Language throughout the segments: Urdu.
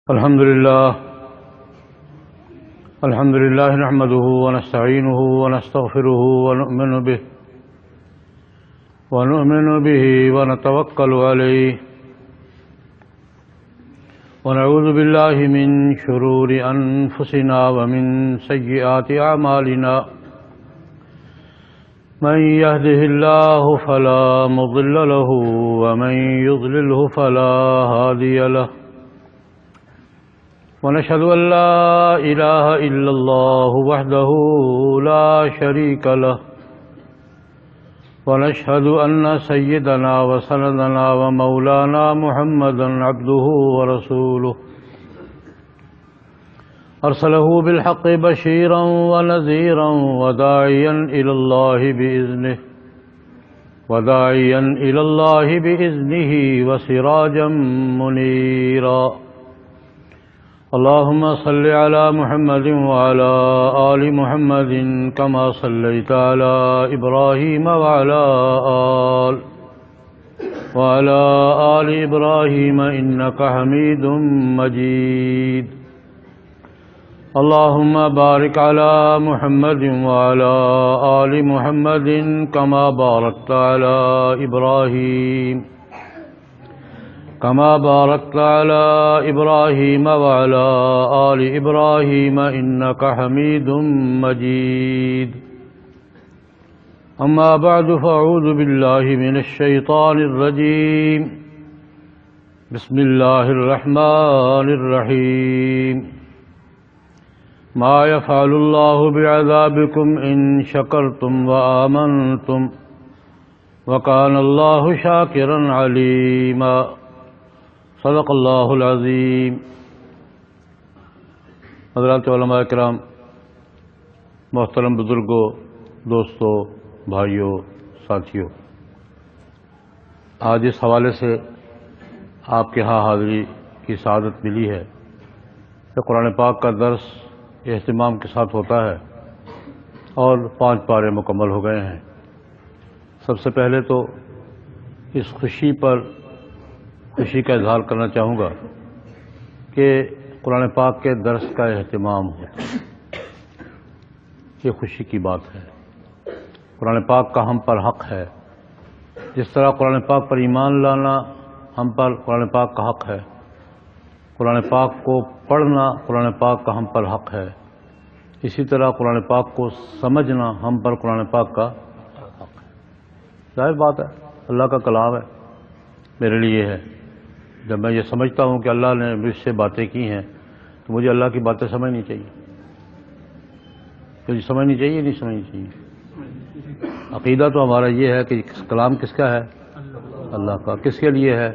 الحمد لله نحمده ونستعينه ونستغفره ونؤمن به ونتوكل عليه ونعوذ بالله من شرور أنفسنا ومن سيئات أعمالنا من يهده الله فلا مضل له ومن يضلله فلا هادي له ونشهد أن لا إله إلا الله وحده لا شريك له ونشهد أن سيدنا وسندنا ومولانا محمدا عبده ورسوله أرسله بالحق بشيرا ونذيرا وداعيا إلى الله بإذنه وسراجا منيرا اللهم صل على محمد وعلى آل محمد كما صليت على إبراهيم وعلى آل إبراهيم إنك حميد مجيد اللهم بارك على محمد وعلى آل محمد كما باركت على إبراهيم وعلى آل إبراهيم إنك حميد مجيد أما بعد فأعوذ بالله من الشيطان الرجيم بسم الله الرحمن الرحيم ما يفعل الله بعذابكم إن شكرتم وآمنتم وكان الله شاكرا عليما صدق اللہ العظیم۔ حضرات علماء کرام، محترم بزرگوں، دوستوں، بھائیوں، ساتھیوں، آج اس حوالے سے آپ کے ہاں حاضری کی سعادت ملی ہے کہ قرآن پاک کا درس اہتمام کے ساتھ ہوتا ہے اور 5 پارے مکمل ہو گئے ہیں۔ سب سے پہلے تو اس خوشی کا اظہار کرنا چاہوں گا کہ قرآن پاک کے درس کا اہتمام ہو، یہ خوشی کی بات ہے۔ قرآن پاک کا ہم پر حق ہے، جس طرح قرآن پاک پر ایمان لانا ہم پر قرآن پاک کا حق ہے، قرآن پاک کو پڑھنا قرآن پاک کا ہم پر حق ہے، اسی طرح قرآن پاک کو سمجھنا ہم پر قرآن پاک کا حق ہے۔ ظاہر بات ہے، اللہ کا کلام ہے، میرے لیے ہے۔ جب میں یہ سمجھتا ہوں کہ اللہ نے مجھ سے باتیں کی ہیں تو مجھے اللہ کی باتیں سمجھنی چاہیے۔ مجھے سمجھنی چاہیے نہیں سمجھنی چاہیے؟ عقیدہ تو ہمارا یہ ہے کہ کلام کس کا ہے؟ اللہ کا۔ کس کے لیے ہے؟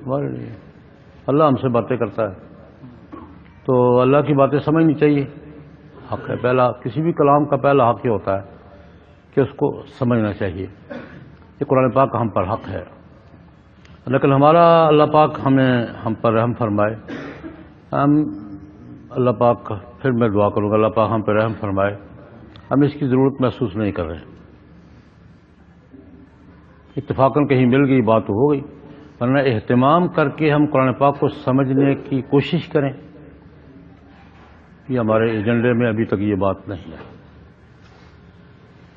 ہمارے لیے۔ اللہ ہم سے باتیں کرتا ہے تو اللہ کی باتیں سمجھنی چاہیے، حق ہے۔ پہلا کسی بھی کلام کا پہلا حق یہ ہوتا ہے کہ اس کو سمجھنا چاہیے۔ یہ قرآن پاک ہم پر حق ہے، لیکن ہمارا اللہ پاک ہم پر رحم فرمائے۔ اللہ پاک، پھر میں دعا کروں گا اللہ پاک ہم پر رحم فرمائے، ہم اس کی ضرورت محسوس نہیں کر رہے۔ اتفاقاً کہیں مل گئی بات تو ہو گئی، ورنہ اہتمام کر کے ہم قرآن پاک کو سمجھنے کی کوشش کریں، یہ ہمارے ایجنڈے میں ابھی تک یہ بات نہیں ہے۔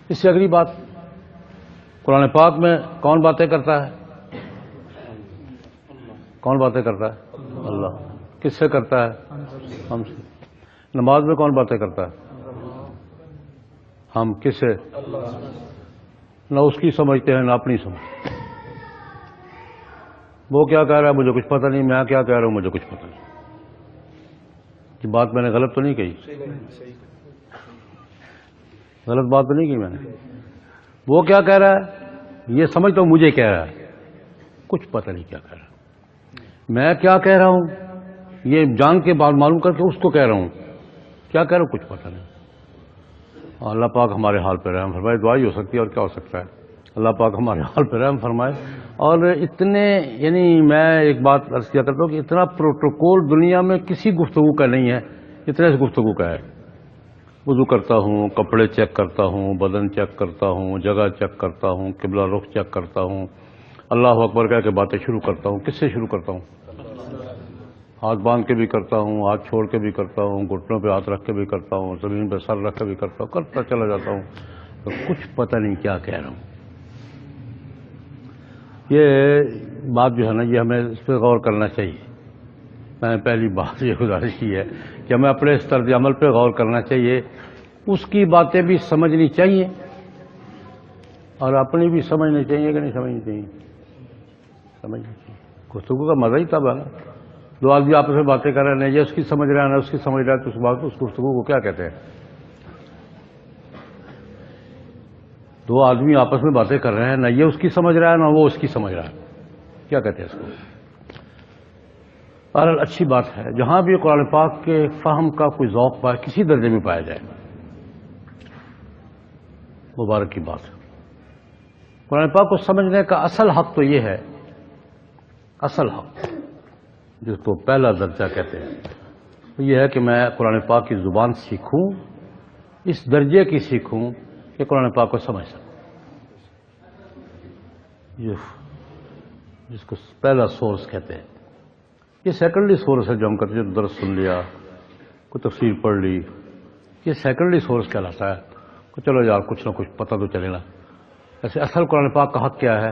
اس سے اگلی بات، قرآن پاک میں کون باتیں کرتا ہے؟ کون باتیں کرتا ہے؟ اللہ۔ کس سے کرتا ہے؟ ہم سے۔ نماز میں کون باتیں کرتا ہے؟ ہم۔ کس سے؟ نہ اس کی سمجھتے ہیں نہ اپنی سمجھ۔ وہ کیا کہہ رہا ہے مجھے کچھ پتہ نہیں، میں کیا کہہ رہا ہوں مجھے کچھ پتہ نہیں۔ یہ بات میں نے غلط تو نہیں کہی؟ غلط بات تو نہیں کی میں نے؟ وہ کیا کہہ رہا ہے یہ سمجھتا ہوں مجھے کہہ رہا ہے، کچھ پتہ نہیں کیا کہہ رہا ہے۔ میں کیا کہہ رہا ہوں یہ جان کے بعد معلوم کر کے اس کو کہہ رہا ہوں، کیا کہہ رہا ہوں کچھ پتہ نہیں۔ اللہ پاک ہمارے حال پہ رحم فرمائے، دعا ہی ہو سکتی ہے اور کیا ہو سکتا ہے۔ اللہ پاک ہمارے حال پہ رحم فرمائے۔ اور میں ایک بات عرض کیا کرتا ہوں کہ اتنا پروٹوکول دنیا میں کسی گفتگو کا نہیں ہے اتنا اس گفتگو کا ہے۔ وضو کرتا ہوں، کپڑے چیک کرتا ہوں، بدن چیک کرتا ہوں، جگہ چیک کرتا ہوں، قبلہ رخ چیک کرتا ہوں، اللہ اکبر کہہ کے باتیں شروع کرتا ہوں۔ کس سے شروع کرتا ہوں؟ ہاتھ باندھ کے بھی کرتا ہوں، ہاتھ چھوڑ کے بھی کرتا ہوں، گھٹنوں پہ ہاتھ رکھ کے بھی کرتا ہوں، زمین پہ سر رکھ کے بھی کرتا ہوں، کرتا چلا جاتا ہوں، تو کچھ پتہ نہیں کیا کہہ رہا ہوں۔ یہ بات جو ہے نا، یہ ہمیں اس پہ غور کرنا چاہیے۔ میں نے پہلی بات یہ گزارش کی ہے کہ ہمیں اپنے اس طرز عمل پہ غور کرنا چاہیے، اس کی باتیں بھی سمجھنی چاہیے اور اپنی بھی سمجھنی چاہیے کہ نہیں سمجھنی چاہیے؟ سمجھنی چاہیے۔ گفتگو کا مزہ ہی تب ہے نا، دو آدمی آپس میں باتیں کر رہے ہیں، یہ اس کی سمجھ رہا ہے نہ اس کی سمجھ رہا ہے، تو اس بات اس گفتگو کو کیا کہتے ہیں؟ دو آدمی آپس میں باتیں کر رہے ہیں، نہ یہ اس کی سمجھ رہا ہے نہ وہ اس کی سمجھ رہا ہے، کیا کہتے ہیں اس کو؟ بہرحال اچھی بات ہے جہاں بھی قرآن پاک کے فہم کا کوئی ذوق پائے، کسی درجے میں پایا جائے، مبارک کی بات ہے۔ قرآن پاک کو سمجھنے کا اصل حق تو یہ ہے، اصل حق جس کو پہلا درجہ کہتے ہیں، وہ یہ ہے کہ میں قرآن پاک کی زبان سیکھوں، اس درجے کی سیکھوں کہ قرآن پاک کو سمجھ سکوں، جس کو پہلا سورس کہتے ہیں۔ یہ سیکنڈری سورس ہے جو ہم کرتے ہیں، درس سن لیا، کوئی تفسیر پڑھ لی، یہ سیکنڈری سورس کہلاتا ہے کہ چلو یار کچھ نہ کچھ پتہ تو چلے نا۔ ایسے اصل قرآن پاک کا حق کیا ہے؟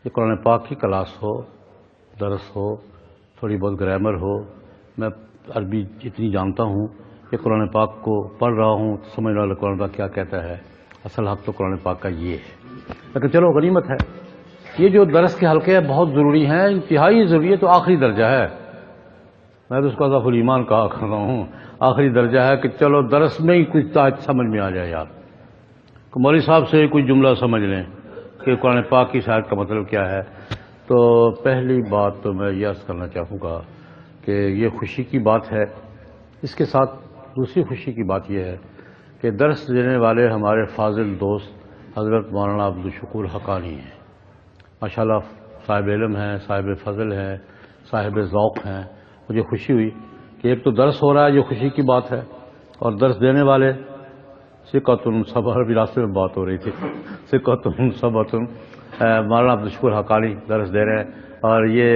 کہ قرآن پاک کی کلاس ہو، درس ہو، تھوڑی بہت گرامر ہو، میں عربی اتنی جانتا ہوں کہ قرآن پاک کو پڑھ رہا ہوں، سمجھ رہا ہوں قرآن پاک کیا کہتا ہے۔ اصل حق تو قرآن پاک کا یہ ہے، لیکن چلو غنیمت ہے، یہ جو درس کے حلقے بہت ضروری ہیں، انتہائی ضروری ہے، تو آخری درجہ ہے، میں تو اس کو اضافہ الایمان کہا کرتا ہوں، آخری درجہ ہے کہ چلو درس میں ہی کچھ سمجھ میں آ جائے یار، کہ مولوی صاحب سے کوئی جملہ سمجھ لیں کہ قرآن پاک کی شاید کا مطلب کیا ہے۔ تو پہلی بات تو میں یہ عرض کرنا چاہوں گا کہ یہ خوشی کی بات ہے، اس کے ساتھ دوسری خوشی کی بات یہ ہے کہ درس دینے والے ہمارے فاضل دوست حضرت مولانا عبدالشکور حقانی ہیں، ماشاءاللہ صاحب علم ہیں، صاحب فضل ہیں، صاحب ذوق ہیں۔ مجھے خوشی ہوئی کہ ایک تو درس ہو رہا ہے جو خوشی کی بات ہے، اور درس دینے والے ثقۃ صبر، بھی راستے میں بات ہو رہی تھی، ثقۃ ثبت مولانا عبدالشکور حقانی درس دے رہے ہیں، اور یہ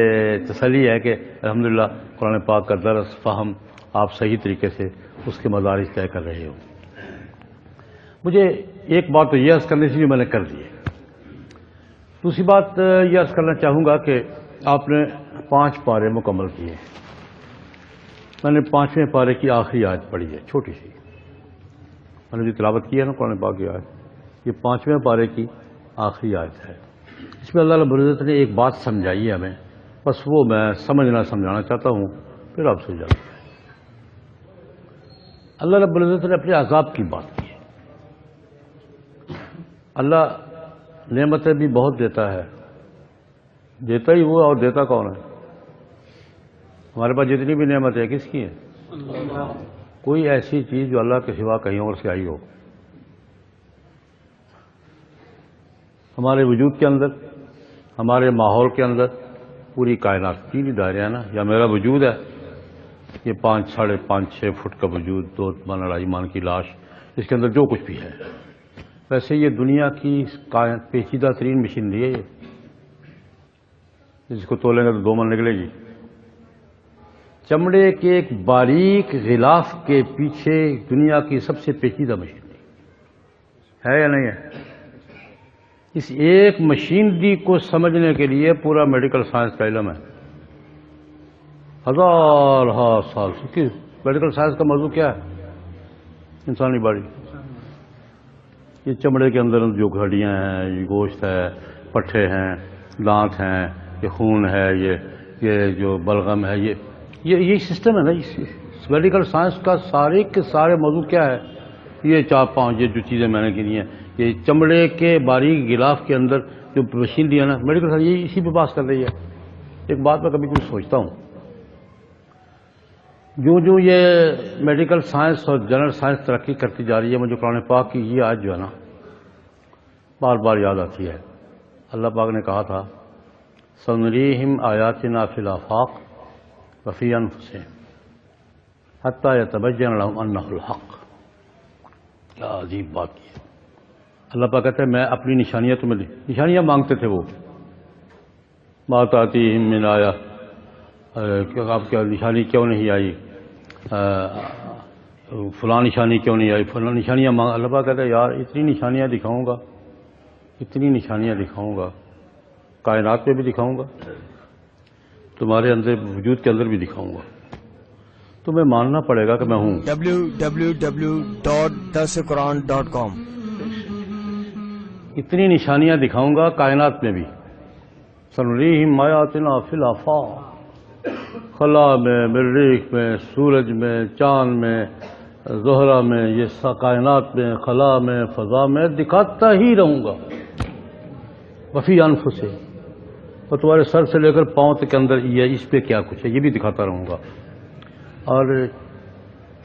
تسلی ہے کہ الحمدللہ قرآن پاک کا درس فہم آپ صحیح طریقے سے اس کے مدارج طے کر رہے ہو۔ مجھے ایک بات تو یہ عرض کرنی تھی جو میں نے کر دی ہے، دوسری بات یہ عرض کرنا چاہوں گا کہ آپ نے 5 پارے مکمل کیے، میں نے 5ویں پارے کی آخری آیت پڑھی ہے، چھوٹی سی، میں نے جو تلاوت کی ہے نا قرآن پاک کی آیت، یہ 5ویں پارے کی آخری آیت ہے۔ اس میں اللہ رب العزت نے ایک بات سمجھائی ہے ہمیں، بس وہ میں سمجھانا چاہتا ہوں، پھر آپ سمجھ جائیں۔ اللہ رب العزت نے اپنے عذاب کی بات کی ہے۔ اللہ نعمتیں بھی بہت دیتا ہے، دیتا ہی وہ، اور دیتا کون ہے؟ ہمارے پاس جتنی بھی نعمت ہے کس کی ہے؟ کوئی ایسی چیز جو اللہ کے سوا کہیں اور سے آئی ہو؟ ہمارے وجود کے اندر، ہمارے ماحول کے اندر پوری کائنات 3 دائرے ہیں نا، یا میرا وجود ہے یہ 5 ساڑھے 5 6 فٹ کا وجود، 2 من 2.5 من کی لاش، اس کے اندر جو کچھ بھی ہے، ویسے یہ دنیا کی پیچیدہ ترین مشینری ہے، یہ جس کو تولیں گے تو 2 من نکلے گی۔ چمڑے کے ایک باریک غلاف کے پیچھے دنیا کی سب سے پیچیدہ مشینری ہے یا نہیں ہے؟ اس ایک مشینری کو سمجھنے کے لیے پورا میڈیکل سائنس کا علم ہے، ہزار سال سے۔ میڈیکل سائنس کا موضوع کیا ہے؟ انسانی باڈی، یہ چمڑے کے اندر جو ہڈیاں ہیں، یہ گوشت ہے، پٹھے ہیں، دانت ہیں، یہ خون ہے، یہ جو بلغم ہے، یہ سسٹم ہے نا۔ میڈیکل سائنس کا سارے کے سارے موضوع کیا ہے؟ یہ 4-5 یہ جو چیزیں میں نے گنی ہیں، یہ چمڑے کے باریک غلاف کے اندر جو مشینری ہے نا، میڈیکل سائنس یہ اسی پہ بات کر رہی ہے۔ ایک بات میں کبھی کچھ سوچتا ہوں، جو یہ میڈیکل سائنس اور جنرل سائنس ترقی کرتی جا رہی ہے، مجھے قرآن پاک کی یہ آیت جو ہے نا بار بار یاد آتی ہے۔ اللہ پاک نے کہا تھا سنریہم آیاتنا فی الآفاق وفی انفسہم حتی یتبین لہم انہ الحق۔ کیا عجیب بات کی ہے۔ اللہ پاک کہتے ہیں میں اپنی نشانیاں تمہیں نشانیاں مانگتے تھے وہ، ما تأتیہم من آیہ آپ کیا نشانی کیوں نہیں آئی، فلاں نشانی کیوں نہیں آئی، فلاں نشانیاں اللہ پاک کہتا ہے یار اتنی نشانیاں دکھاؤں گا، اتنی نشانیاں دکھاؤں گا، کائنات میں بھی دکھاؤں گا، تمہارے اندر وجود کے اندر بھی دکھاؤں گا، تمہیں ماننا پڑے گا کہ میں ہوں۔ www.darsuquran.com اتنی نشانیاں دکھاؤں گا کائنات میں بھی، سنریہم آیاتنا فی الآفاق، خلا میں، مریخ میں، سورج میں، چاند میں، زہرہ میں، یہ کائنات میں، خلا میں، فضا میں دکھاتا ہی رہوں گا، وفی انفسہم، اور تمہارے سر سے لے کر پاؤں تک کے اندر یہ اس پہ کیا کچھ ہے یہ بھی دکھاتا رہوں گا، اور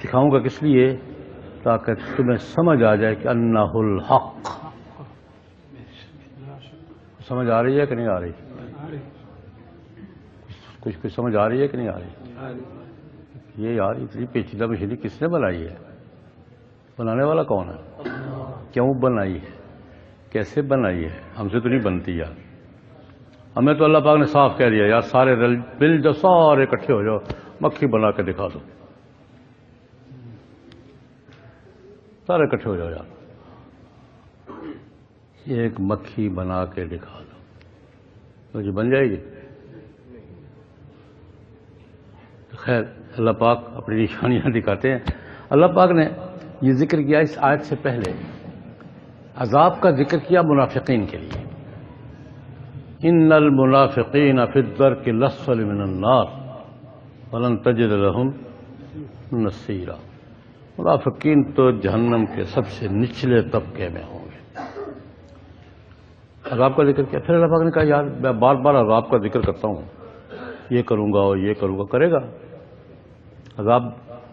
دکھاؤں گا کس لیے؟ تاکہ تمہیں سمجھ آ جائے کہ انہ الحق۔ سمجھ آ رہی ہے کہ نہیں آ رہی؟ کچھ سمجھ آ رہی ہے کہ نہیں آ رہی؟ یہ یار اتنی پیچیدہ مشینری کس نے بنائی ہے؟ بنانے والا کون ہے؟ کیوں بنائی ہے؟ کیسے بنائی ہے؟ ہم سے تو نہیں بنتی یار، ہمیں تو اللہ پاک نے صاف کہہ دیا یار سارے مل جاؤ، سارے اکٹھے ہو جاؤ، مکھی بنا کے دکھا دو، سارے اکٹھے ہو جاؤ یار، ایک مکھی بنا کے دکھا دو، تو یہ بن جائے گی؟ خیر اللہ پاک اپنی نشانیاں دکھاتے ہیں۔ اللہ پاک نے یہ ذکر کیا اس آیت سے پہلے، عذاب کا ذکر کیا منافقین کے لیے، ان المنافقین فی الدرک الاسفل من النار ولن تجد لهم نصیرا، منافقین تو جہنم کے سب سے نچلے طبقے میں ہوں گے۔ عذاب کا ذکر کیا، پھر اللہ پاک نے کہا یار میں بار بار عذاب کا ذکر کرتا ہوں، یہ کروں گا اور یہ کروں گا، کرے گا عذاب،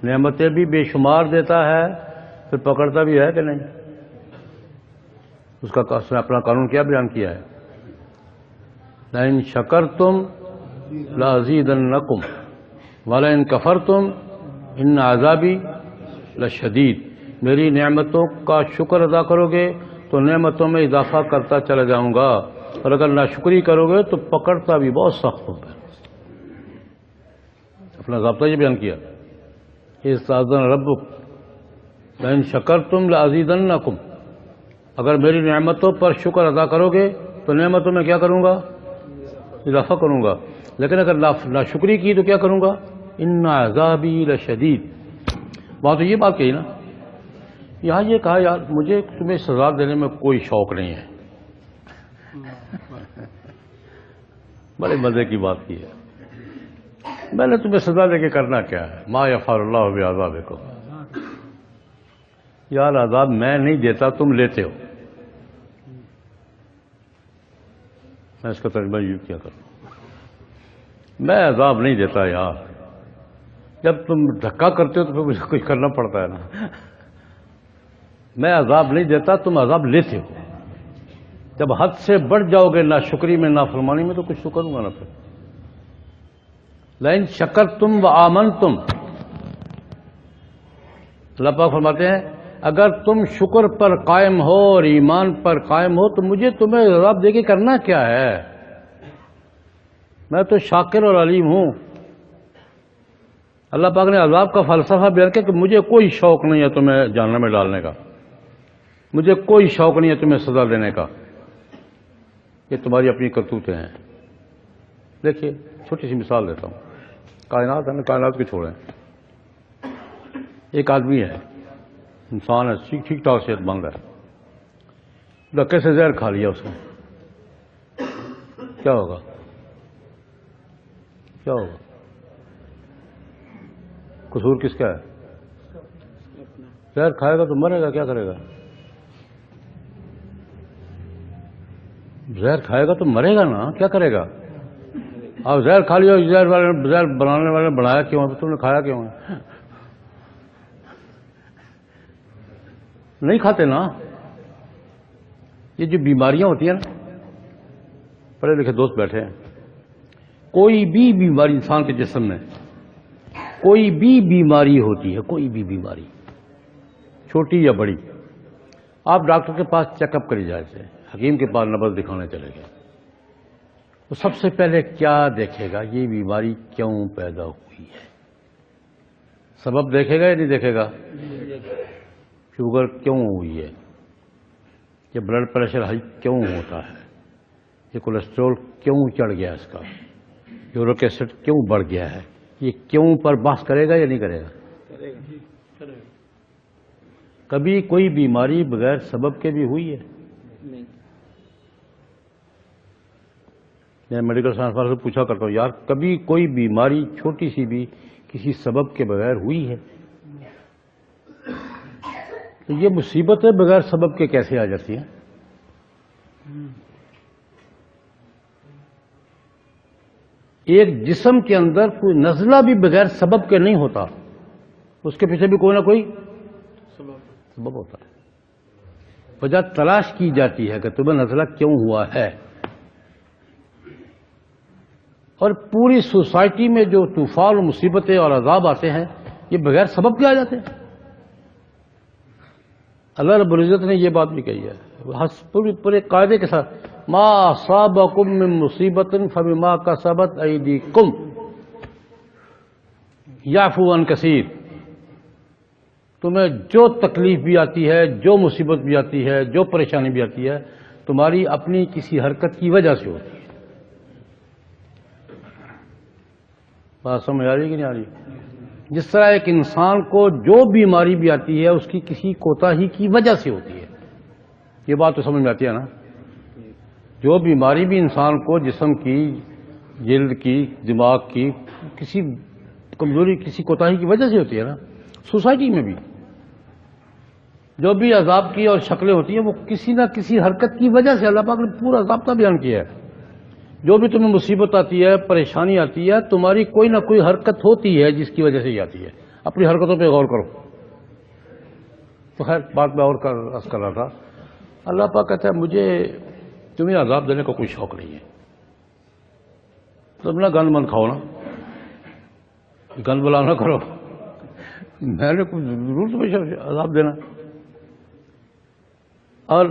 نعمتیں بھی بے شمار دیتا ہے، پھر پکڑتا بھی ہے کہ نہیں؟ اس کا اپنا قانون کیا بیان کیا ہے؟ لئن شکرتم لازیدنکم ولئن کفرتم ان عذابی لشدید، میری نعمتوں کا شکر ادا کرو گے تو نعمتوں میں اضافہ کرتا چلا جاؤں گا، اور اگر ناشکری کرو گے تو پکڑتا بھی بہت سخت ہوگا۔ اپنا ضابطہ یہ بیان کیا، استاذن ربک لئن شکرتم لازیدنکم، اگر میری نعمتوں پر شکر ادا کرو گے تو نعمتوں میں کیا کروں گا؟ اضافہ کروں گا، لیکن اگر ناشکری کی تو کیا کروں گا؟ ان عذابی لشدید۔ وہاں تو یہ بات کہی نا، یہاں یہ کہا یار مجھے تمہیں سزا دینے میں کوئی شوق نہیں ہے، بڑے مزے کی بات کی ہے، میں نے تمہیں سزا دے کے کرنا کیا ہے؟ ما یفعل اللہ بعذابکم، یار عذاب میں نہیں دیتا تم لیتے ہو، میں اس کا ترجمہ یوں کیا کروں، میں عذاب نہیں دیتا یار، جب تم دھکا کرتے ہو تو پھر مجھے کچھ کرنا پڑتا ہے نا، میں عذاب نہیں دیتا تم عذاب لیتے ہو، جب حد سے بڑھ جاؤ گے ناشکری میں نافرمانی میں تو کچھ تو کروں گا نا پھر۔ لئن شکرتم وآمنتم، اللہ پاک فرماتے ہیں اگر تم شکر پر قائم ہو اور ایمان پر قائم ہو تو مجھے تمہیں عذاب دے کے کرنا کیا ہے؟ میں تو شاکر اور علیم ہوں۔ اللہ پاک نے عذاب کا فلسفہ بیان کیا کہ مجھے کوئی شوق نہیں ہے تمہیں جہنم میں ڈالنے کا، مجھے کوئی شوق نہیں ہے تمہیں سزا دینے کا، یہ تمہاری اپنی کرتوتیں ہیں۔ دیکھیے چھوٹی سی مثال دیتا ہوں، کائنات ہے نا، کائنات کو چھوڑیں، ایک آدمی ہے، انسان ہے، ٹھیک ٹھاک صحت مند ہے، دھکے سے زہر کھا لیا اس نے، کیا ہوگا؟ کیا ہوگا؟ قصور کس کا ہے؟ زہر کھائے گا تو مرے گا، کیا کرے گا؟ زہر کھائے گا تو مرے گا نا، کیا کرے گا؟ آپ زہر کھا لیا، زہر بنانے والے نے بنایا کیوں ہے؟ تم نے کھایا کیوں ہے؟ نہیں کھاتے نا۔ یہ جو بیماریاں ہوتی ہیں نا، پڑھے لکھے دوست بیٹھے ہیں، کوئی بھی بیماری انسان کے جسم میں، کوئی بھی بیماری ہوتی ہے، کوئی بھی بیماری چھوٹی یا بڑی، آپ ڈاکٹر کے پاس چیک اپ کری جائے تھے، حکیم کے پاس نبض دکھانے چلے گئے، تو سب سے پہلے کیا دیکھے گا؟ یہ بیماری کیوں پیدا ہوئی ہے؟ سبب دیکھے گا یا نہیں دیکھے گا؟ شوگر کیوں ہوئی ہے؟ یہ بلڈ پریشر ہائی کیوں ہوتا ہے؟ یہ کولیسٹرول کیوں چڑھ گیا اس کا؟ یورک ایسڈ کیوں بڑھ گیا ہے؟ یہ کیوں پر بحث کرے گا یا نہیں کرے گا؟ کبھی کوئی بیماری بغیر سبب کے بھی ہوئی ہے؟ میں میڈیکل سائنس والوں سے پوچھا کرتا ہوں، یار کبھی کوئی بیماری چھوٹی سی بھی کسی سبب کے بغیر ہوئی ہے؟ تو یہ مصیبتیں بغیر سبب کے کیسے آ جاتی ہیں؟ ایک جسم کے اندر کوئی نزلہ بھی بغیر سبب کے نہیں ہوتا، اس کے پیچھے بھی کوئی نہ کوئی سبب ہوتا ہے۔ وجہ تلاش کی جاتی ہے کہ تمہیں نزلہ کیوں ہوا ہے، اور پوری سوسائٹی میں جو طوفان اور مصیبتیں اور عذاب آتے ہیں یہ بغیر سبب کے آ جاتے ہیں۔ اللہ رب العزت نے یہ بات بھی کہی ہے پورے قاعدے کے ساتھ، ما اصابکم من مصیبت فبما کسبت ایدیکم یعفو عن کثیر۔ تمہیں جو تکلیف بھی آتی ہے، جو مصیبت بھی آتی ہے، جو پریشانی بھی آتی ہے، تمہاری اپنی کسی حرکت کی وجہ سے ہوتی ہے۔ بات سمجھ آ رہی کہ نہیں آ رہی؟ جس طرح ایک انسان کو جو بیماری بھی آتی ہے اس کی کسی کوتاہی کی وجہ سے ہوتی ہے، یہ بات تو سمجھ میں آتی ہے نا؟ جو بیماری بھی انسان کو جسم کی، جلد کی، دماغ کی کسی کمزوری، کسی کوتاہی کی وجہ سے ہوتی ہے نا۔ سوسائٹی میں بھی جو بھی عذاب کی اور شکلیں ہوتی ہیں وہ کسی نہ کسی حرکت کی وجہ سے، اللہ پاک نے پورا ضابطہ بیان کیا ہے۔ جو بھی تمہیں مصیبت آتی ہے، پریشانی آتی ہے، تمہاری کوئی نہ کوئی حرکت ہوتی ہے جس کی وجہ سے یہ آتی ہے۔ اپنی حرکتوں پہ غور کرو۔ تو خیر بات میں اور عرض کر رہا تھا، اللہ پاک کہتا ہے مجھے تمہیں عذاب دینے کا کوئی شوق نہیں ہے، تم نہ گند مند کھاؤ نا، گند بلا نہ کرو، میں نے کچھ ضرور تمہیں عذاب دینا۔ اور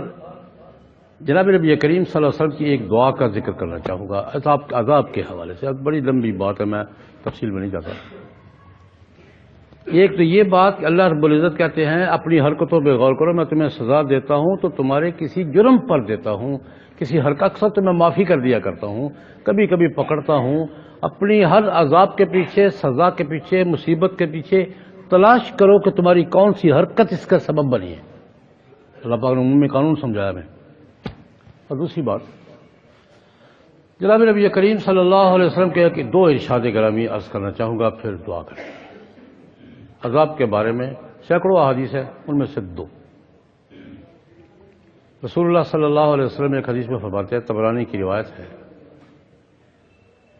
جناب نبی کریم صلی اللہ علیہ وسلم کی ایک دعا کا ذکر کرنا چاہوں گا عذاب کے حوالے سے، بڑی لمبی بات ہے، میں تفصیل میں نہیں جاتا۔ ایک تو یہ بات کہ اللہ رب العزت کہتے ہیں اپنی حرکتوں پہ غور کرو، میں تمہیں سزا دیتا ہوں تو تمہارے کسی جرم پر دیتا ہوں، کسی حرکت اکثر تو میں معافی کر دیا کرتا ہوں، کبھی کبھی پکڑتا ہوں۔ اپنی ہر عذاب کے پیچھے، سزا کے پیچھے، مصیبت کے پیچھے تلاش کرو کہ تمہاری کون سی حرکت اس کا سبب بنی ہے۔ اللہ پاک نے عمومی قانون سمجھایا میں۔ اور دوسری بات جناب نبی کریم صلی اللہ علیہ وسلم کے دو ارشاد گرامی عرض کرنا چاہوں گا، پھر دعا کریں۔ عذاب کے بارے میں سینکڑوں احادیث ہیں، ان میں سے دو۔ رسول اللہ صلی اللہ علیہ وسلم ایک حدیث میں فرماتے ہیں، طبرانی کی روایت ہے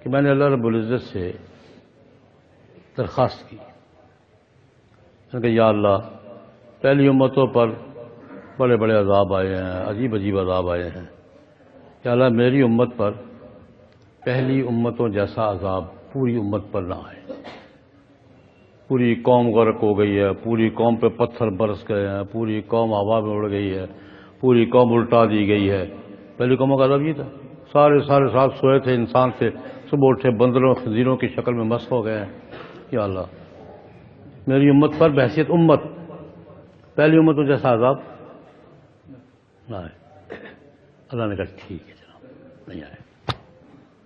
کہ میں نے اللہ رب العزت سے درخواست کی کہ یا اللہ پہلی امتوں پر بڑے بڑے عذاب آئے ہیں، عجیب عجیب عذاب آئے ہیں، یا اللہ میری امت پر پہلی امتوں جیسا عذاب پوری امت پر نہ آئے۔ پوری قوم غرق ہو گئی ہے، پوری قوم پہ پتھر برس گئے ہیں، پوری قوم ہوا میں اڑ گئی ہے، پوری قوم الٹا دی گئی ہے۔ پہلی قوموں کا عذاب یہ تھا، سارے ساتھ سوئے تھے، انسان تھے، صبح اٹھے بندروں خنزیروں کی شکل میں مست ہو گئے ہیں۔ یا اللہ میری امت پر بحیثیت امت پہلی امتوں جیسا عذاب نہ آئے۔ اللہ نے کہا ٹھیک ہے جناب، نہیں آئے۔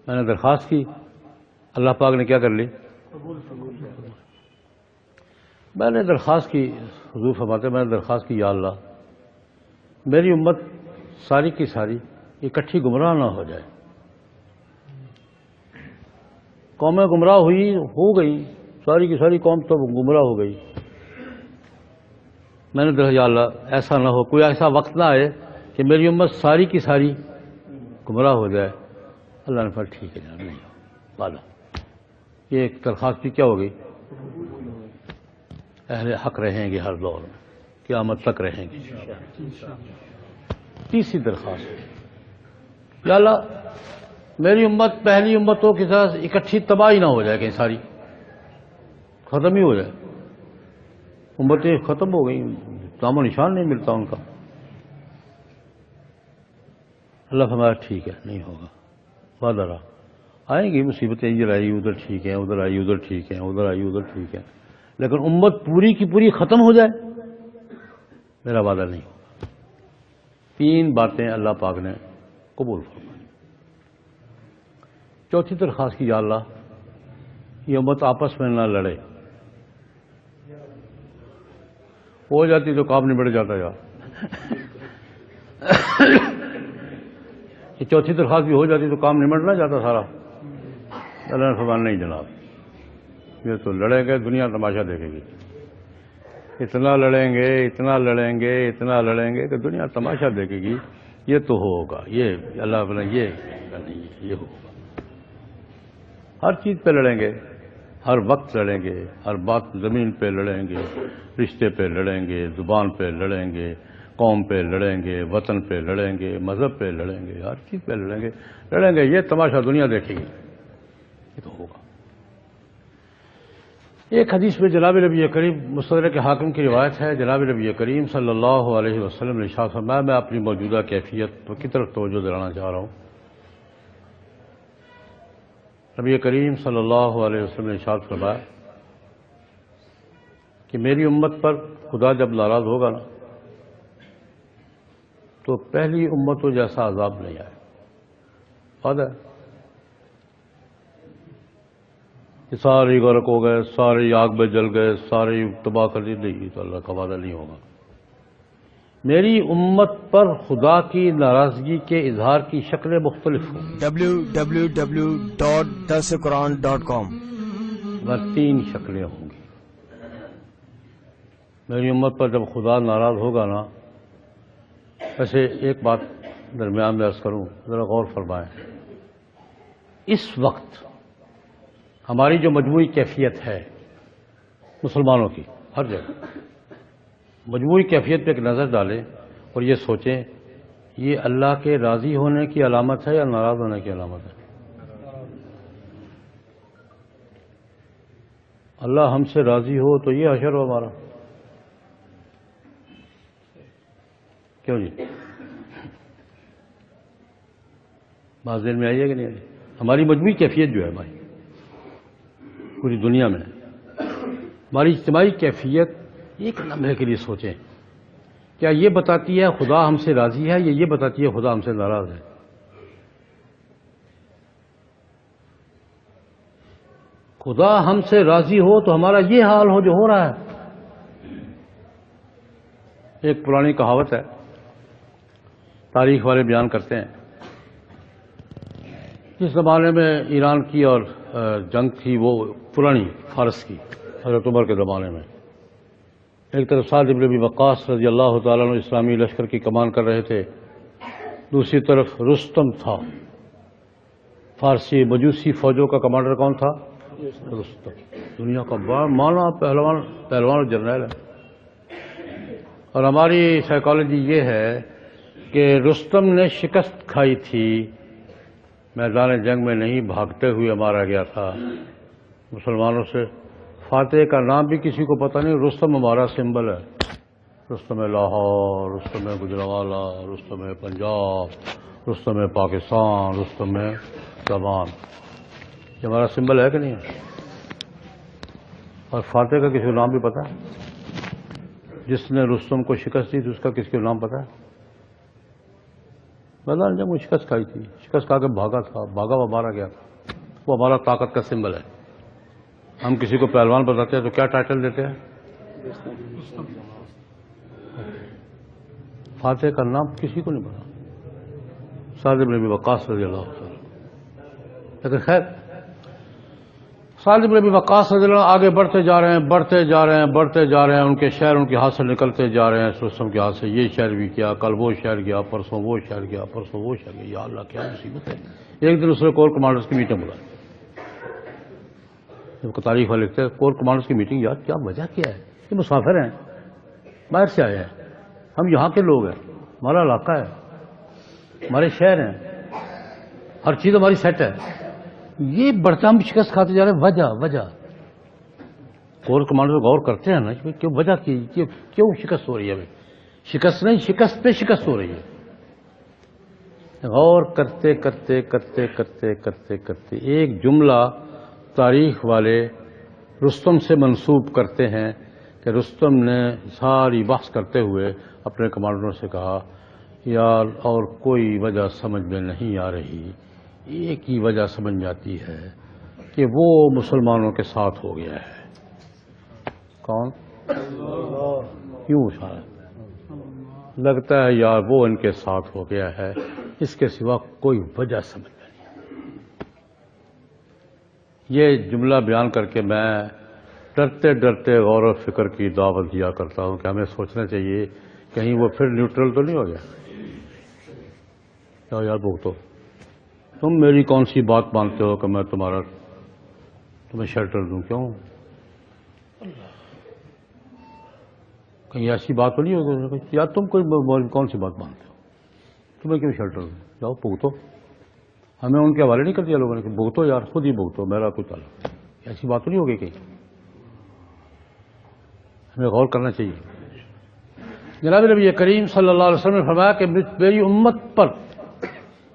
میں نے درخواست کی، اللہ پاک نے کیا کر لی؟ میں نے درخواست کی، حضور فرماتے میں نے درخواست کی یا اللہ میری امت ساری کی ساری اکٹھی گمراہ نہ ہو جائے۔ قومیں گمراہ ہو گئی، ساری کی ساری قوم تو گمراہ ہو گئی۔ میں نے درخواست یا اللہ ایسا نہ ہو، کوئی ایسا وقت نہ آئے کہ میری امت ساری کی ساری گمراہ ہو جائے۔ اللہ نے فرمایا ٹھیک ہے جناب، نہیں ہو بالا۔ یہ ایک درخواست بھی کیا ہو گئی؟ اہل حق رہیں گے ہر دور میں، قیامت تک رہیں گے۔ تیسری درخواست یا اللہ میری امت پہلی امتوں کی طرح اکٹھی تباہی نہ ہو جائے، کہیں ساری ختم ہی ہو جائے، امتیں ختم ہو گئی، نام و نشان نہیں ملتا ان کا۔ اللہ فرمایا ٹھیک ہے نہیں ہوگا۔ وعدہ رہا. آئیں گی مصیبتیں، ادھر آئی ادھر ٹھیک ہیں، ادھر آئی ادھر ٹھیک ہیں، ادھر آئی ادھر ٹھیک ہیں، لیکن امت پوری کی پوری ختم ہو جائے میرا وعدہ نہیں ہوگا. 3 باتیں اللہ پاک نے قبول فرمائی. چوتھی درخواست کی، یا اللہ یہ امت آپس میں نہ لڑے. ہو جاتی تو کام نبٹ جاتا یار. یہ چوتھی درخواست بھی ہو جاتی تو کام نمٹ نہ جاتا سارا. اللہ نے فرمایا نہیں جناب، یہ تو لڑیں گے، دنیا تماشا دیکھے گی. اتنا لڑیں گے، اتنا لڑیں گے، اتنا لڑیں گے کہ دنیا تماشا دیکھے گی. یہ تو ہوگا، یہ اللہ نے یہ ہوگا. ہر چیز پہ لڑیں گے، ہر وقت لڑیں گے، ہر بات زمین پہ لڑیں گے، رشتے پہ لڑیں گے، زبان پہ لڑیں گے، قوم پہ لڑیں گے، وطن پہ لڑیں گے، مذہب پہ لڑیں گے، ہر چیز پہ لڑیں گے. یہ تماشا دنیا دیکھے گی، یہ تو ہوگا. ایک حدیث میں جناب نبی کریم مستدرک حاکم کی روایت ہے، جناب نبی کریم صلی اللہ علیہ وسلم نے ارشاد فرمایا، میں اپنی موجودہ کیفیت کی طرف توجہ دلانا چاہ رہا ہوں. نبی کریم صلی اللہ علیہ وسلم نے ارشاد فرمایا کہ میری امت پر خدا جب ناراض ہوگا نا تو پہلی امتوں جیسا عذاب نہیں آئے. بات ہے کہ سارے غرق ہو گئے، سارے آگ میں جل گئے، سارے تباہ کر دی، نہیں، تو اللہ کا وعدہ نہیں ہوگا. میری امت پر خدا کی ناراضگی کے اظہار کی شکلیں مختلف ہوں. www.darsequran.com 3 شکلیں ہوں گی. میری امت پر جب خدا ناراض ہوگا نا، ویسے ایک بات درمیان میں عرض کروں، ذرا غور فرمائیں. اس وقت ہماری جو مجموعی کیفیت ہے مسلمانوں کی، ہر جگہ مجموعی کیفیت پہ ایک نظر ڈالیں اور یہ سوچیں، یہ اللہ کے راضی ہونے کی علامت ہے یا ناراض ہونے کی علامت ہے؟ اللہ ہم سے راضی ہو تو یہ حشر ہو ہمارا. کیوں جی؟ بات ذہن میں آئی ہے کہ نہیں آئی؟ ہماری مجموعی کیفیت جو ہے ہماری پوری دنیا میں، ہماری اجتماعی کیفیت ایک لمحے کے لیے سوچیں، کیا یہ بتاتی ہے خدا ہم سے راضی ہے یا یہ بتاتی ہے خدا ہم سے ناراض ہے؟ خدا ہم سے راضی ہو تو ہمارا یہ حال ہو جو ہو رہا ہے. ایک پرانی کہاوت ہے، تاریخ والے بیان کرتے ہیں، جس زمانے میں ایران کی اور جنگ تھی وہ پرانی فارس کی، حضرت عمر کے زمانے میں. ایک طرف سعد بن ابی وقاص رضی اللہ تعالیٰ عنہ اسلامی لشکر کی کمان کر رہے تھے، دوسری طرف رستم تھا. فارسی مجوسی فوجوں کا کمانڈر کون تھا؟ رستم. دنیا کا بڑا مانا پہلوان اور جرنیل ہے. اور ہماری سائیکالوجی یہ ہے کہ رستم نے شکست کھائی تھی، میدان جنگ میں نہیں بھاگتے ہوئے مارا گیا تھا مسلمانوں سے. فاتح کا نام بھی کسی کو پتہ نہیں. رستم ہمارا سمبل ہے، رستم لاہور، رستم گجرانوالہ، رستم پنجاب، رستم پاکستان، رستم زبان، یہ ہمارا سمبل ہے کہ نہیں ہے؟ اور فاتح کا کسی کو نام بھی پتہ ہے؟ جس نے رستم کو شکست دی تھی اس کا کسی کو نام پتہ ہے؟ میدان جنگ میں شکست کھائی تھی، شکست کھا کے بھاگا تھا، بھاگا وہ مارا گیا تھا. وہ ہمارا طاقت کا سمبل ہے. ہم کسی کو پہلوان بتاتے ہیں تو کیا ٹائٹل دیتے ہیں؟ فاتح کا نام کسی کو نہیں پتا، سعد بن ابی وقاص رضی اللہ عنہ. لیکن خیر، سعد بن ابی وقاص رضی اللہ عنہ آگے بڑھتے جا رہے ہیں، بڑھتے جا رہے ہیں، بڑھتے جا رہے ہیں. ان کے شہر ان کے ہاتھ سے نکلتے جا رہے ہیں. رستم کے ہاتھ سے یہ شہر بھی کیا، کل وہ شہر گیا، پرسوں وہ شہر گیا، پرسوں وہ شہر گیا. یا اللہ کیا مصیبت ہے. ایک دن اس نے کور کمانڈرز کی میٹنگ بلائی. جب تاریخ والے لکھتے ہیں کور کمانڈرز کی میٹنگ، یار کیا وجہ کیا ہے؟ یہ مسافر ہیں، باہر سے آئے ہیں، ہم یہاں کے لوگ ہیں، ہمارا علاقہ ہے، ہمارے شہر ہیں، ہر چیز ہماری سیٹ ہے. یہ بڑھتا ہم شکست کھاتے جا رہے ہیں. وجہ کور کمانڈر غور کرتے ہیں نا کہ وجہ کی کیوں شکست ہو رہی ہے. شکست نہیں، شکست پہ شکست ہو رہی ہے. غور کرتے کرتے کرتے کرتے کرتے کرتے ایک جملہ تاریخ والے رستم سے منسوب کرتے ہیں کہ رستم نے ساری بحث کرتے ہوئے اپنے کمانڈروں سے کہا یار اور کوئی وجہ سمجھ میں نہیں آ رہی، ایک ہی وجہ سمجھ میں آتی ہے کہ وہ مسلمانوں کے ساتھ ہو گیا ہے۔ کون؟ کیوں شاید لگتا ہے یار وہ ان کے ساتھ ہو گیا ہے، اس کے سوا کوئی وجہ سمجھ میں نہیں۔ یہ جملہ بیان کر کے میں ڈرتے ڈرتے غور و فکر کی دعوت دیا کرتا ہوں کہ ہمیں سوچنا چاہیے کہیں وہ پھر نیوٹرل تو نہیں ہو گیا۔ کیا یار بھگتو، تم میری کون سی بات مانتے ہو کہ میں تمہیں شیلٹر دوں؟ کیوں؟ کہیں ایسی بات تو نہیں ہوگی یار تم کوئی کون سی بات مانتے ہو، تمہیں کیوں شیلٹر دوں؟ جاؤ بھگتو۔ ہمیں ان کے حوالے نہیں کر دیا لوگوں نے کہ بھگتو یار، خود ہی بھگتو، میرا کوئی تعلق نہیں۔ ایسی بات تو نہیں ہوگی کہیں، ہمیں غور کرنا چاہیے۔ جناب نبی کریم صلی اللہ علیہ وسلم نے فرمایا کہ میری امت پر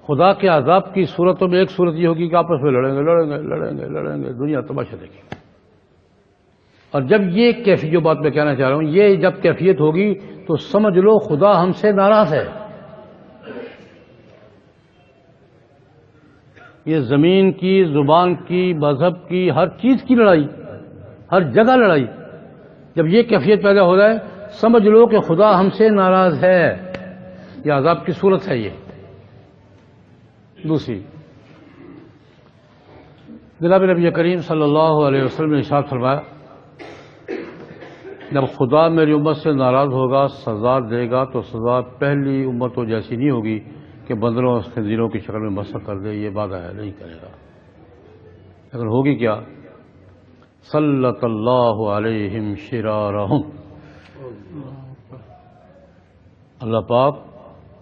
خدا کے عذاب کی صورتوں میں ایک صورت یہ ہوگی کہ آپس میں لڑیں گے لڑیں گے لڑیں گے لڑیں گے، دنیا تماشا دیکھے گی۔ اور جب یہ کیفیت، جو بات میں کہنا چاہ رہا ہوں، یہ جب کیفیت ہوگی تو سمجھ لو خدا ہم سے ناراض ہے۔ یہ زمین کی، زبان کی، مذہب کی، ہر چیز کی لڑائی، ہر جگہ لڑائی، جب یہ کیفیت پیدا ہو جائے سمجھ لو کہ خدا ہم سے ناراض ہے۔ یہ عذاب کی صورت ہے۔ یہ دوسری، جناب نبی کریم صلی اللہ علیہ وسلم نے ارشاد فرمایا جب خدا میری امت سے ناراض ہوگا، سزا دے گا تو سزا پہلی امتوں جیسی نہیں ہوگی کہ بندروں اور خنزیروں کی شکل میں مسخ کر دے، یہ وعدہ ہے نہیں کرے گا۔ لیکن ہوگی کیا؟ سلط اللہ علیہم شرارہم، اللہ پاک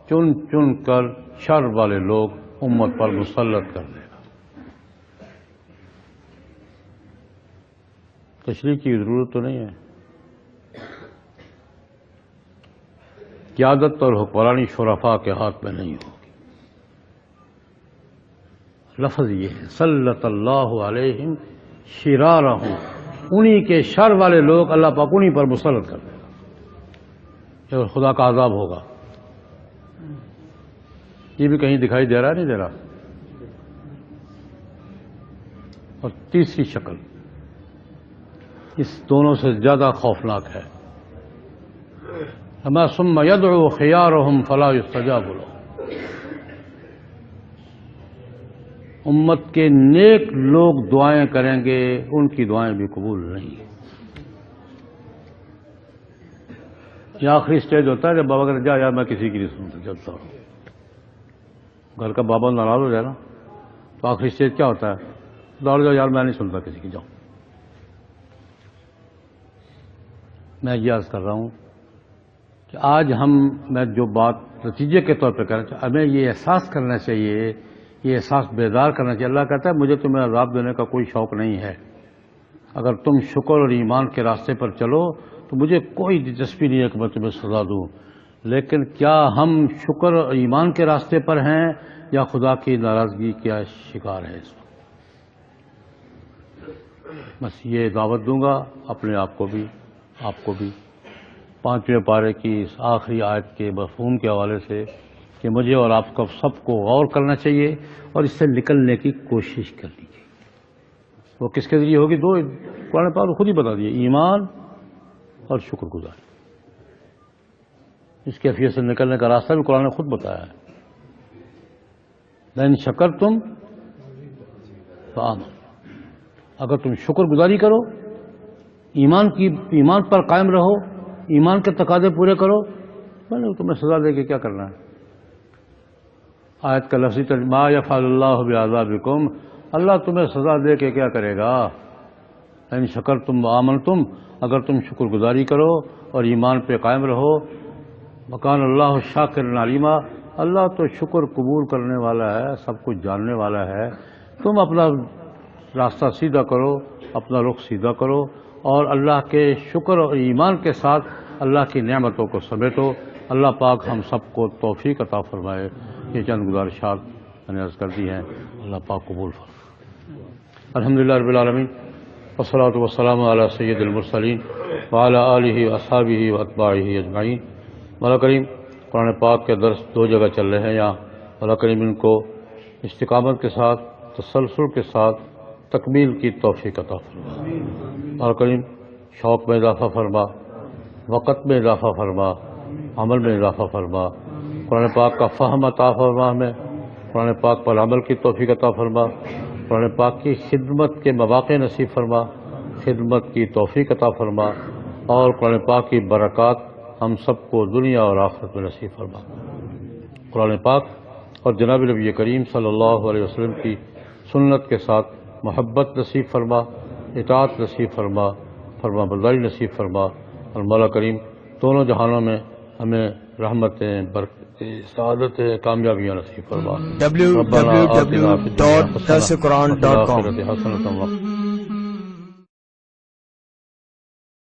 چن چن کر شر والے لوگ امت پر مسلط کر دے گا۔ تشریح کی ضرورت تو نہیں ہے۔ قیادت اور حکمرانی شرفاء کے ہاتھ میں نہیں ہوگی۔ لفظ یہ ہے سلط اللہ علیہم شرارہم، انہی کے شر والے لوگ اللہ پاک انہی پر مسلط کر دے گا، یہ خدا کا عذاب ہوگا۔ یہ بھی کہیں دکھائی دے رہا نہیں دے رہا؟ اور تیسری شکل اس دونوں سے زیادہ خوفناک ہے، اما ثم يدعو خيارهم فلا يستجاب لهم، امت کے نیک لوگ دعائیں کریں گے، ان کی دعائیں بھی قبول نہیں۔ یہ آخری اسٹیج ہوتا ہے جب بابا کہتے جا یار میں کسی کی نہیں سنتا، چلتا ہوں۔ گھر کا بابا ناراض ہو جائے نا تو آخری اسٹیج کیا ہوتا ہے؟ دوڑ جاؤ یار میں نہیں سنتا کسی کی، جاؤ۔ میں یہ عرض کر رہا ہوں کہ آج میں جو بات نتیجے کے طور پہ کرنا چاہتا ہوں، ہمیں یہ احساس کرنا چاہیے، یہ احساس بیدار کرنا چاہیے۔ اللہ کہتا ہے مجھے تمہیں عذاب دینے کا کوئی شوق نہیں ہے، اگر تم شکر اور ایمان کے راستے پر چلو تو مجھے کوئی دلچسپی نہیں ہے کہ میں تمہیں سزا دوں، لیکن کیا ہم شکر اور ایمان کے راستے پر ہیں یا خدا کی ناراضگی کا شکار ہے؟ اس وقت بس یہ دعوت دوں گا اپنے آپ کو بھی، آپ کو بھی، 5ویں پارے کی اس آخری آیت کے مفہوم کے حوالے سے کہ مجھے اور آپ کو سب کو غور کرنا چاہیے اور اس سے نکلنے کی کوشش کرنی چاہیے۔ وہ کس کے ذریعے ہوگی؟ دو قرآن پاک خود ہی بتا دیے، ایمان اور شکر گزاری۔ اس کیفیت سے نکلنے کا راستہ بھی قرآن نے خود بتایا ہے، لئن شکرتم فآمنوا، اگر تم شکر گزاری کرو، ایمان پر قائم رہو، ایمان کے تقاضے پورے کرو، میں نے تمہیں سزا دے کے کیا کرنا ہے؟ آیت کا لفظی ترجمہ ما یفعل اللہ بعذابکم، اللہ تمہیں سزا دے کے کیا کرے گا؟ ان شکرتم وآمنتم، اگر تم شکر گزاری کرو اور ایمان پہ قائم رہو، وکان اللہ شاکرا علیما، اللہ تو شکر قبول کرنے والا ہے، سب کچھ جاننے والا ہے۔ تم اپنا راستہ سیدھا کرو، اپنا رخ سیدھا کرو اور اللہ کے شکر اور ایمان کے ساتھ اللہ کی نعمتوں کو سمیٹو۔ اللہ پاک ہم سب کو توفیق عطا فرمائے۔ یہ چند گزارشات میں نے عرض کر دی ہیں، اللہ پاک قبول فرمائے۔ الحمدللہ رب العالمین والصلاۃ والسلام علی سید المرسلین وعلی آلہ واصحابہ واتباعہ اجمعین۔ مولا کریم قرآن پاک کے درس دو جگہ چل رہے ہیں یہاں، مولا کریم ان کو استقامت کے ساتھ تسلسل کے ساتھ تکمیل کی توفیق عطا فرما۔ مولا کریم شوق میں اضافہ فرما، وقت میں اضافہ فرما، عمل میں اضافہ فرما، قرآن پاک کا فہم عطا فرما، ہمیں قرآن پاک پر عمل کی توفیق عطا فرما، قرآن پاک کی خدمت کے مواقع نصیب فرما، خدمت کی توفیق عطا فرما، اور قرآن پاک کی برکات ہم سب کو دنیا اور آخرت میں نصیب فرما۔ قرآن پاک اور جناب نبی کریم صلی اللہ علیہ وسلم کی سنت کے ساتھ محبت نصیب فرما، اطاعت نصیب فرما، فرما برداری نصیب فرما، اور مولا کریم دونوں جہانوں میں ہمیں رحمتیں، برکتیں، سعادتیں، کامیابیاں نصیب فرما۔ www.darsequran.com